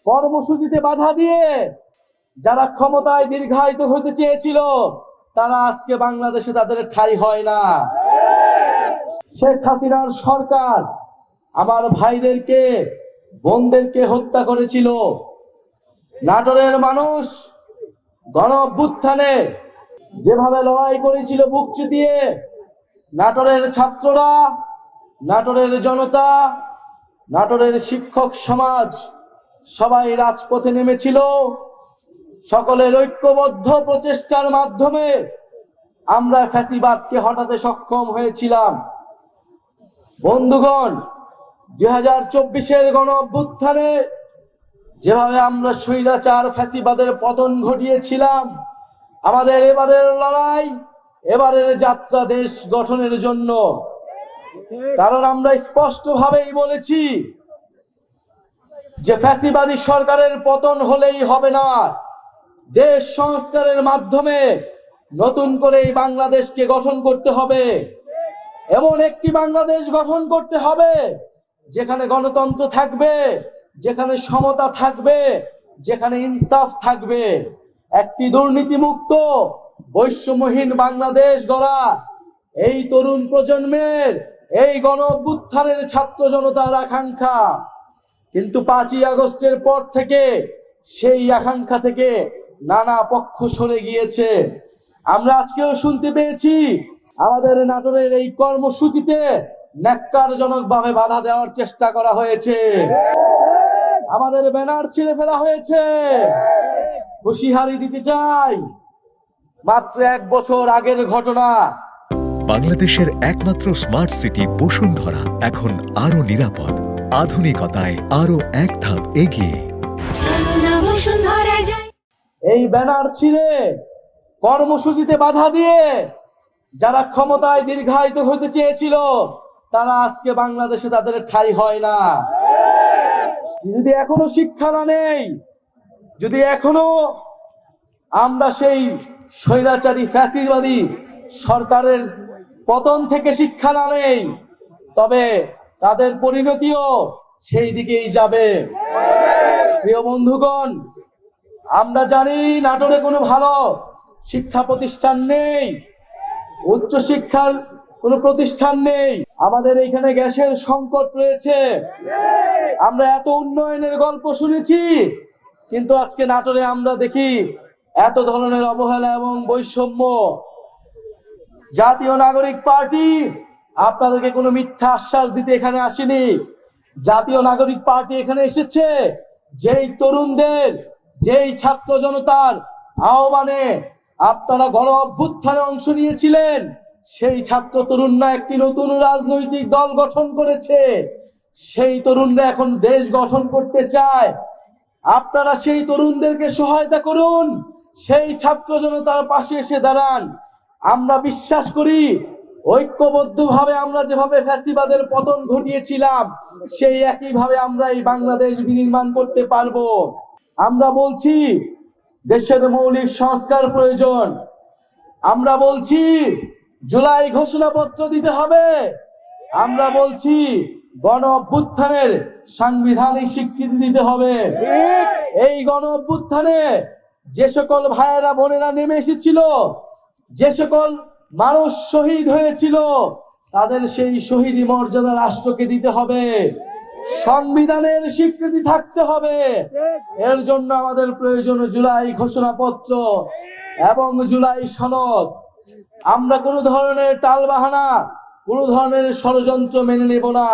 কর্মসূচিতে বাধা দিয়ে যারা ক্ষমতায় দীর্ঘায়িত হতে চেয়েছিল তারা আজকে বাংলাদেশে তাদের ঠাঁই হয় না। শেখ হাসিনার সরকার আমার ভাইদেরকে বোনদেরকে হত্যা করেছিল। নাটোরের মানুষ গণ অভ্যুত্থানে যেভাবে লড়াই করেছিল বুক চিতিয়ে, নাটোরের ছাত্ররা, নাটোরের জনতা, নাটোরের শিক্ষক সমাজ সবাই রাজপথে নেমেছিল। সকলের ঐক্যবদ্ধ প্রচেষ্টার মাধ্যমে আমরা ফ্যাসিবাদকে হটাতে সক্ষম হয়েছিলাম। বন্ধুগণ, 2024-এর গণ অভ্যুত্থানে যেভাবে আমরা স্বৈরাচার ফ্যাসিবাদের পতন ঘটিয়েছিলাম, আমাদের এবারের লড়াই, এবারের যাত্রা দেশ গঠনের জন্য। কারণ আমরা স্পষ্টভাবেই বলেছি যে ফ্যাসিবাদী সরকারের পতন হলেই হবে না, দেশ সংস্কারের মাধ্যমে নতুন করে এই বাংলাদেশকে গঠন করতে হবে। এমন একটি বাংলাদেশ গঠন করতে হবে যেখানে গণতন্ত্র থাকবে, যেখানে সমতা থাকবে, যেখানে ইনসাফ থাকবে। একটি দুর্নীতিমুক্ত বৈষম্যহীন বাংলাদেশ গড়া এই তরুণ প্রজন্মের, এই গণ অভ্যুত্থানের ছাত্র জনতার আকাঙ্ক্ষা। কিন্তু 5ই আগস্টের পর থেকে সেই আকাঙ্ক্ষা থেকে নানা পক্ষ সরে গিয়েছে। আমরা আজকেও শুনতে পেয়েছি আমাদের নাটোরের এই কর্মসূচিতে ন্যাক্কারজনকভাবে বাধা দেওয়ার চেষ্টা করা হয়েছে, আমাদের ব্যানার ছিঁড়ে ফেলা হয়েছে। হুঁশিয়ারি দিতে চাই, মাত্র 1 বছর আগের ঘটনা। বাংলাদেশের একমাত্র স্মার্ট সিটি বসুন্ধরা এখন আরো নিরাপদ, আধুনিকতায় আরো এক ধাপ এগিয়ে। এই ব্যানার ছিঁড়ে কর্মসূচিতে বাধা দিয়ে যারা ক্ষমতায় দীর্ঘায়িত হতে চেয়েছিল তারা আজকে বাংলাদেশে তাদের ঠাঁই হয় না। যদি এখনো শিক্ষা না নেই, যদি এখনো আমরা সেই স্বৈরাচারী ফ্যাসিবাদী সরকারের পতন থেকে শিক্ষা না নেই, তবে তাদের পরিণতিও সেই দিকেই যাবে। প্রিয় বন্ধুগণ, আমরা জানি নাটোরে কোনো ভালো শিক্ষা প্রতিষ্ঠান নেই, উচ্চ শিক্ষার কোনো প্রতিষ্ঠান নেই, আমাদের এখানে গ্যাসের সংকট রয়েছে। আমরা এত উন্নয়নের গল্প শুনেছি, কিন্তু আজকে নাটোরে আমরা দেখি এত ধরনের অবহেলা এবং বৈষম্য। জাতীয় নাগরিক পার্টি আপনাদেরকে কোনো মিথ্যা আশ্বাস দিতে এখানে আসেনি। জাতীয় নাগরিক পার্টি এখানে এসেছে যেই তরুণদের, যেই ছাত্র জনতার আহ্বানে আপনারা গণ অভ্যুত্থানে অংশ নিয়েছিলেন, সেই ছাত্র তরুণরা একটি নতুন রাজনৈতিক দল গঠন করেছে। সেই তরুণরা এখন দেশ গঠন করতে চায়। আপনারা সেই তরুণদেরকে সহায়তা করুন, সেই ছাত্র জনতার পাশে এসে দাঁড়ান। আমরা বিশ্বাস করি ঐক্যবদ্ধভাবে আমরা যেভাবে ফ্যাসিবাদের পতন ঘটিয়েছিলাম সেই একইভাবে আমরা এই বাংলাদেশ বিনির্মাণ করতে পারবো। আমরা বলছি দেশের মৌলিক সংস্কার প্রয়োজন। আমরা বলছি জুলাই ঘোষণাপত্র দিতে হবে। আমরা বলছি গণ অভ্যুত্থানের সাংবিধানিক স্বীকৃতি দিতে হবে। এই গণ অভ্যুত্থানে যে সকল ভাইয়েরা বোনেরা নেমে এসেছিল, যে সকল মানুষ শহীদ হয়েছিল, তাদের সেই শহীদি মর্যাদা রাষ্ট্রকে দিতে হবে। সংবিধানের স্বীকৃতি থাকতে হবে। এর জন্য আমাদের প্রয়োজন জুলাই ঘোষণাপত্র এবং জুলাই সনদ। আমরা কোনো ধরনের টালবাহানা, কোনো ধরনের ষড়যন্ত্র মেনে নেব না।